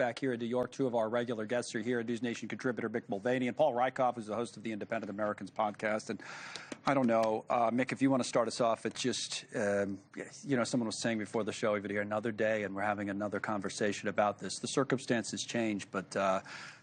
back here in New York. Two of our regular guests are here. Newsnation contributor Mick Mulvaney and Paul Rieckhoff, who's the host of the Independent Americans podcast. And I don't know, Mick, if you want to start us off, it's just, someone was saying before the show, we've been here another day and we're having another conversation about this. The circumstances change, but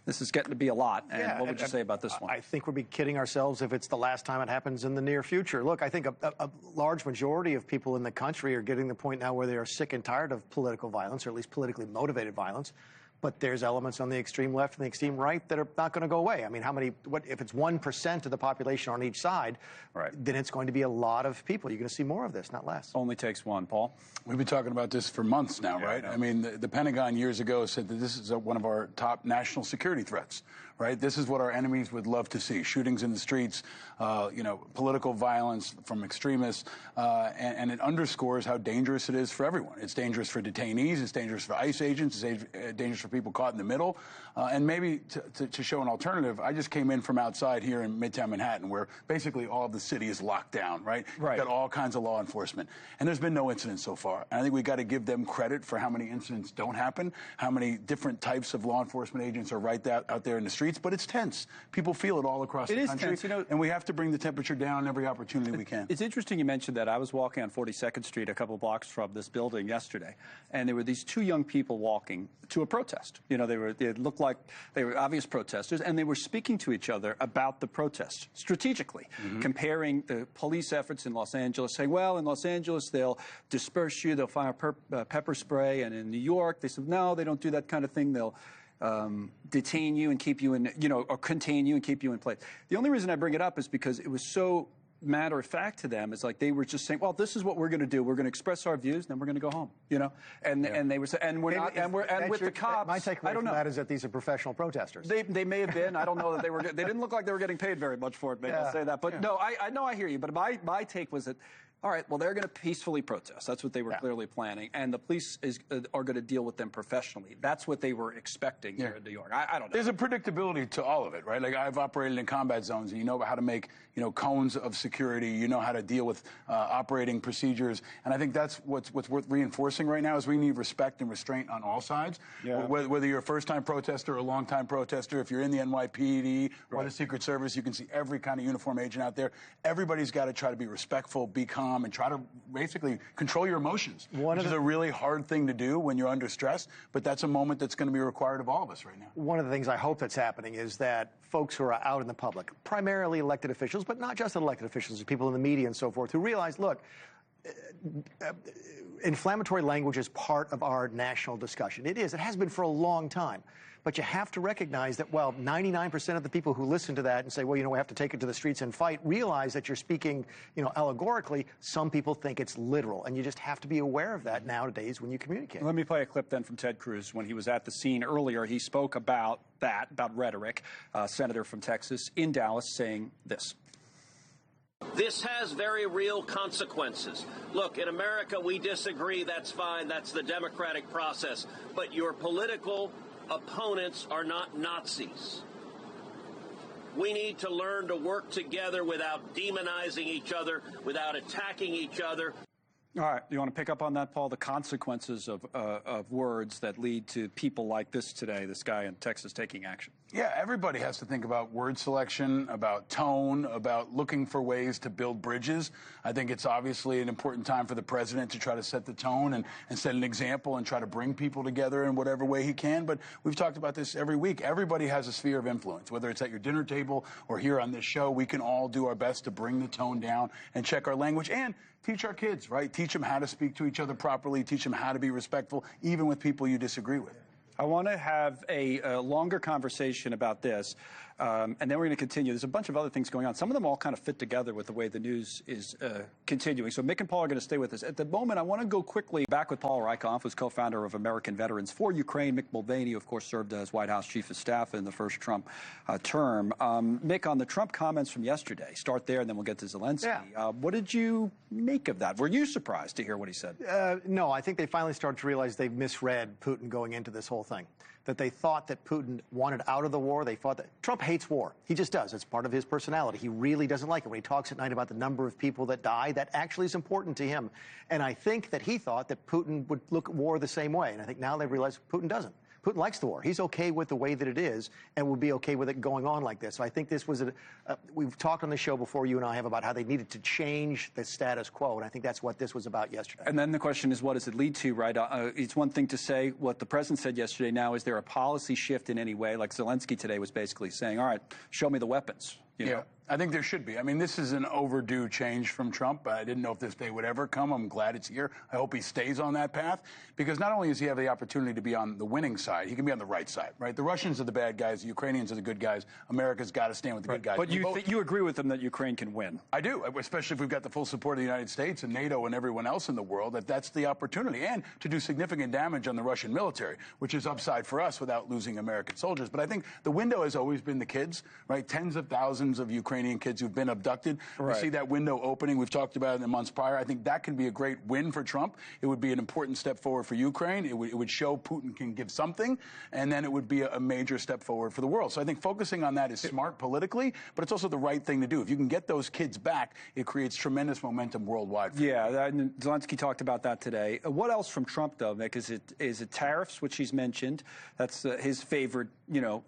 this is getting to be a lot. And what would you say about this one? I think we'd be kidding ourselves if it's the last time it happens in the near future. Look, I think a large majority of people in the country are getting to the point now where they are sick and tired of political violence, or at least politically motivated violence. But there's elements on the extreme left and the extreme right that are not going to go away. I mean, if it's 1% of the population on each side, right, then it's going to be a lot of people. You're going to see more of this, not less. Only takes one. Paul? We've been talking about this for months now, right? I mean, the Pentagon years ago said that this is one of our top national security threats, right? This is what our enemies would love to see. Shootings in the streets, political violence from extremists, and it underscores how dangerous it is for everyone. It's dangerous for detainees, it's dangerous for ICE agents, it's dangerous for people caught in the middle. And maybe to show an alternative, I just came in from outside here in Midtown Manhattan, where basically all of the city is locked down, right? Right. We've got all kinds of law enforcement. And there's been no incidents so far. And I think we got to give them credit for how many incidents don't happen, how many different types of law enforcement agents are out there in the streets. But it's tense. People feel it all across the country. It is tense, and we have to bring the temperature down every opportunity we can. It's interesting you mentioned that. I was walking on 42nd Street a couple blocks from this building yesterday, and there were these two young people walking to a protest. You know, they looked like they were obvious protesters, and they were speaking to each other about the protest strategically, comparing the police efforts in Los Angeles, saying, well, in Los Angeles, they'll disperse you, they'll fire pepper spray, and in New York, they said, no, they don't do that kind of thing. They'll detain you and keep you in, or contain you and keep you in place. The only reason I bring it up is because it was so matter of fact to them. It's like they were just saying, well, this is what we're going to do. We're going to express our views, then we're going to go home, and they were saying, and we're not, and with the cops. My takeaway from that is that these are professional protesters. They may have been. I don't know that they were. They didn't look like they were getting paid very much for it. Maybe I'll say that. But no, I know, I hear you. But my take was that, all right, well, they're going to peacefully protest. That's what they were clearly planning. And the police are going to deal with them professionally. That's what they were expecting here in New York. I don't know. There's a predictability to all of it, right? Like, I've operated in combat zones, and you know how to make, cones of security. You know how to deal with operating procedures. And I think that's what's worth reinforcing right now is we need respect and restraint on all sides. Yeah. Whether you're a first-time protester or a long-time protester, if you're in the NYPD or the Secret Service, you can see every kind of uniform agent out there. Everybody's got to try to be respectful, be calm, and try to basically control your emotions, which is a really hard thing to do when you're under stress, but that's a moment that's going to be required of all of us right now. One of the things I hope that's happening is that folks who are out in the public, primarily elected officials, but not just elected officials, people in the media and so forth, who realize, look, inflammatory language is part of our national discussion. It is. It has been for a long time. But you have to recognize that, well, 99% of the people who listen to that and say, well, we have to take it to the streets and fight, realize that you're speaking, allegorically. Some people think it's literal. And you just have to be aware of that nowadays when you communicate. Let me play a clip then from Ted Cruz. When he was at the scene earlier, he spoke about that, about rhetoric, senator from Texas in Dallas saying this. This has very real consequences. Look, in America, we disagree. That's fine. That's the democratic process. But your political opponents are not Nazis. We need to learn to work together without demonizing each other, without attacking each other. All right. You want to pick up on that, Paul? The consequences of words that lead to people like this today, this guy in Texas taking action. Yeah, everybody has to think about word selection, about tone, about looking for ways to build bridges. I think it's obviously an important time for the president to try to set the tone and set an example and try to bring people together in whatever way he can. But we've talked about this every week. Everybody has a sphere of influence, whether it's at your dinner table or here on this show. We can all do our best to bring the tone down and check our language and teach our kids, right? Teach them how to speak to each other properly, teach them how to be respectful, even with people you disagree with. I want to have a longer conversation about this, and then we're going to continue. There's a bunch of other things going on. Some of them all kind of fit together with the way the news is continuing. So Mick and Paul are going to stay with us. At the moment, I want to go quickly back with Paul Rieckhoff, who's co-founder of American Veterans for Ukraine. Mick Mulvaney, of course, served as White House Chief of Staff in the first Trump term. Mick, on the Trump comments from yesterday, start there, and then we'll get to Zelensky. Yeah. What did you make of that? Were you surprised to hear what he said? No, I think they finally started to realize they've misread Putin going into this whole thing. That they thought that Putin wanted out of the war. They thought that Trump hates war. He just does. It's part of his personality. He really doesn't like it. When he talks at night about the number of people that die, that actually is important to him. And I think that he thought that Putin would look at war the same way. And I think now they realize Putin doesn't. Putin likes the war. He's okay with the way that it is and would be okay with it going on like this. So I think this was we've talked on the show before, you and I have, about how they needed to change the status quo, and I think that's what this was about yesterday. And then the question is, what does it lead to, right? It's one thing to say what the president said yesterday. Now, is there a policy shift in any way? Like Zelensky today was basically saying, all right, show me the weapons. You know? I think there should be. I mean, this is an overdue change from Trump. I didn't know if this day would ever come. I'm glad it's here. I hope he stays on that path, because not only does he have the opportunity to be on the winning side, he can be on the right side, right? The Russians are the bad guys. The Ukrainians are the good guys. America's got to stand with the good guys. But you agree with them that Ukraine can win? I do, especially if we've got the full support of the United States and NATO and everyone else in the world, that's the opportunity, and to do significant damage on the Russian military, which is upside for us without losing American soldiers. But I think the window has always been the kids, right? Tens of thousands of Ukrainian kids who've been abducted. Right. We see that window opening. We've talked about it in the months prior. I think that can be a great win for Trump. It would be an important step forward for Ukraine. It would show Putin can give something, and then it would be a major step forward for the world. So I think focusing on that is smart politically, but it's also the right thing to do. If you can get those kids back, it creates tremendous momentum worldwide. Zelensky talked about that today. What else from Trump, though, Nick? Is it tariffs, which he's mentioned? That's his favorite,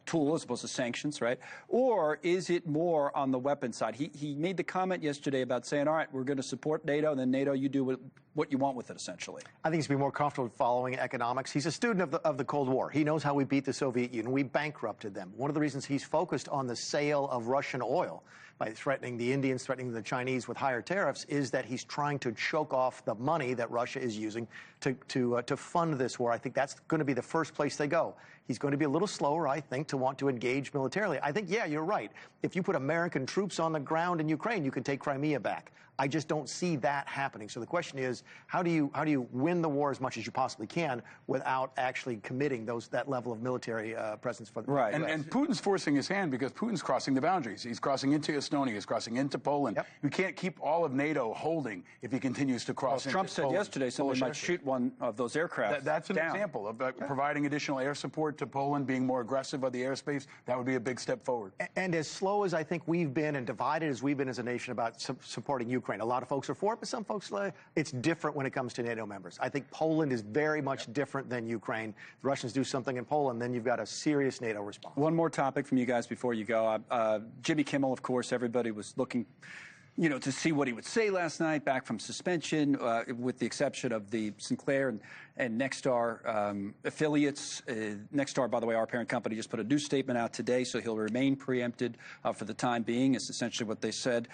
tool as opposed to sanctions, right? Or is it more on the weapon side? He made the comment yesterday about saying, all right, we're going to support NATO, and then NATO, you do what you want with it, essentially. I think he's been more comfortable following economics. He's a student of the Cold War. He knows how we beat the Soviet Union. We bankrupted them. One of the reasons he's focused on the sale of Russian oil by threatening the Indians, threatening the Chinese with higher tariffs, is that he's trying to choke off the money that Russia is using to fund this war. I think that's going to be the first place they go. He's going to be a little slower, I think, to want to engage militarily. I think, yeah, you're right. If you put American troops on the ground in Ukraine, you can take Crimea back. I just don't see that happening. So the question is, how do you win the war as much as you possibly can without actually committing that level of military presence for the right? And Putin's forcing his hand because Putin's crossing the boundaries. He's crossing into Estonia. He's crossing into Poland. Yep. We can't keep all of NATO holding if he continues to cross. Well, Trump said yesterday somebody might shoot one of those aircraft. That's an example of providing additional air support to Poland, being more aggressive on the airspace. That would be a big step forward. And as slow as I think we've been and divided as we've been as a nation about supporting Ukraine, a lot of folks are for it, but some folks, it's different when it comes to NATO members. I think Poland is very much different than Ukraine. The Russians do something in Poland, then you've got a serious NATO response. One more topic from you guys before you go. Jimmy Kimmel, of course, everybody was looking to see what he would say last night, back from suspension, with the exception of the Sinclair and Nexstar affiliates. Nexstar, by the way, our parent company, just put a new statement out today, so he'll remain preempted for the time being, is essentially what they said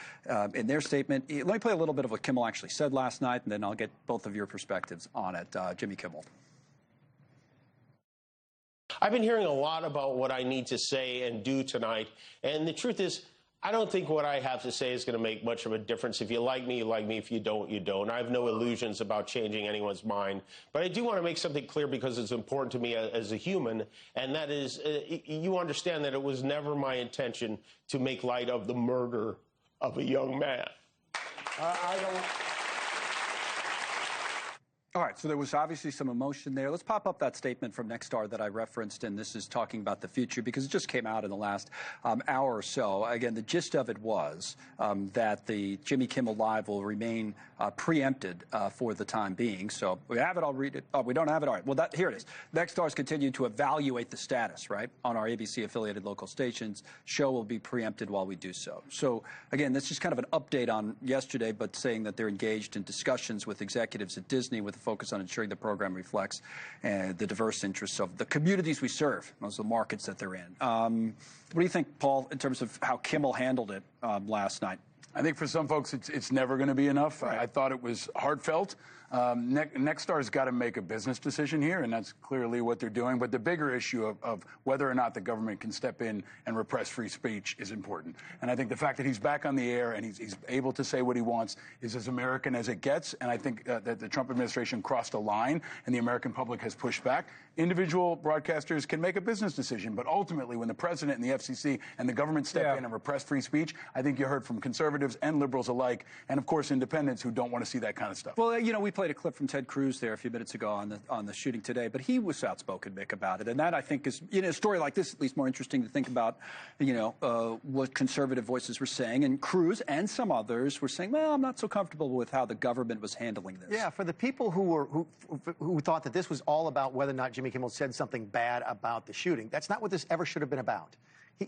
in their statement. Let me play a little bit of what Kimmel actually said last night, and then I'll get both of your perspectives on it. Jimmy Kimmel. I've been hearing a lot about what I need to say and do tonight, and the truth is, I don't think what I have to say is going to make much of a difference. If you like me, you like me. If you don't, you don't. I have no illusions about changing anyone's mind. But I do want to make something clear because it's important to me as a human, and that is you understand that it was never my intention to make light of the murder of a young man. I don't... All right, so there was obviously some emotion there. Let's pop up that statement from Nexstar that I referenced, and this is talking about the future because it just came out in the last hour or so. Again, the gist of it was that the Jimmy Kimmel Live will remain preempted for the time being. So we have it, I'll read it. Oh, we don't have it? All right, well, here it is. Nexstar's continuing to evaluate the status, right, on our ABC-affiliated local stations. Show will be preempted while we do so. So, again, this is kind of an update on yesterday, but saying that they're engaged in discussions with executives at Disney with focus on ensuring the program reflects the diverse interests of the communities we serve, those are the markets that they're in. What do you think, Paul, in terms of how Kimmel handled it last night? I think for some folks, it's never going to be enough. Right. I thought it was heartfelt. Nexstar's got to make a business decision here, and that's clearly what they're doing. But the bigger issue of whether or not the government can step in and repress free speech is important. And I think the fact that he's back on the air and he's able to say what he wants is as American as it gets. And I think that the Trump administration crossed a line, and the American public has pushed back. Individual broadcasters can make a business decision, but ultimately, when the president and the FCC and the government step in and repress free speech, I think you heard from conservatives and liberals alike, and of course independents who don't want to see that kind of stuff. Well, we play played a clip from Ted Cruz there a few minutes ago on the shooting today, but he was outspoken, Mick, about it, and that I think is, a story like this at least more interesting to think about, what conservative voices were saying, and Cruz and some others were saying, well, I'm not so comfortable with how the government was handling this. Yeah, for the people who thought that this was all about whether or not Jimmy Kimmel said something bad about the shooting, that's not what this ever should have been about.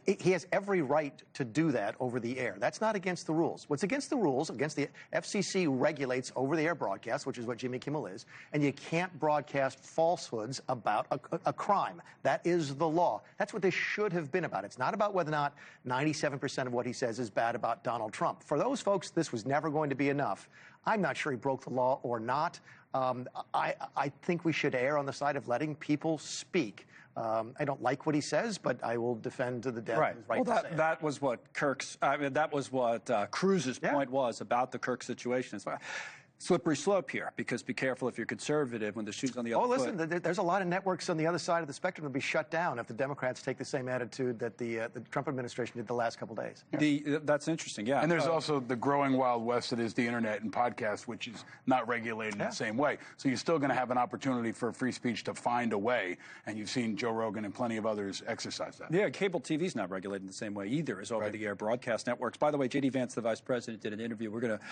He has every right to do that over the air. That's not against the rules. What's against the rules, against the FCC regulates over-the-air broadcast, which is what Jimmy Kimmel is, and you can't broadcast falsehoods about a crime. That is the law. That's what this should have been about. It's not about whether or not 97% of what he says is bad about Donald Trump. For those folks, this was never going to be enough. I'm not sure he broke the law or not. I think we should err on the side of letting people speak. I don't like what he says, but I will defend to the death his right to say it. That was what that was what Cruz's point was about the Kirk situation. It's like, slippery slope here, because be careful if you're conservative when the shoe's on the other foot. Listen, there's a lot of networks on the other side of the spectrum to be shut down if the Democrats take the same attitude that the Trump administration did the last couple of days. That's interesting, yeah. And there's also the growing Wild West that is the internet and podcasts, which is not regulated in the same way. So you're still going to have an opportunity for free speech to find a way, and you've seen Joe Rogan and plenty of others exercise that. Yeah, cable TV's not regulated in the same way either as over-the-air broadcast networks. By the way, J.D. Vance, the vice president, did an interview. We're going to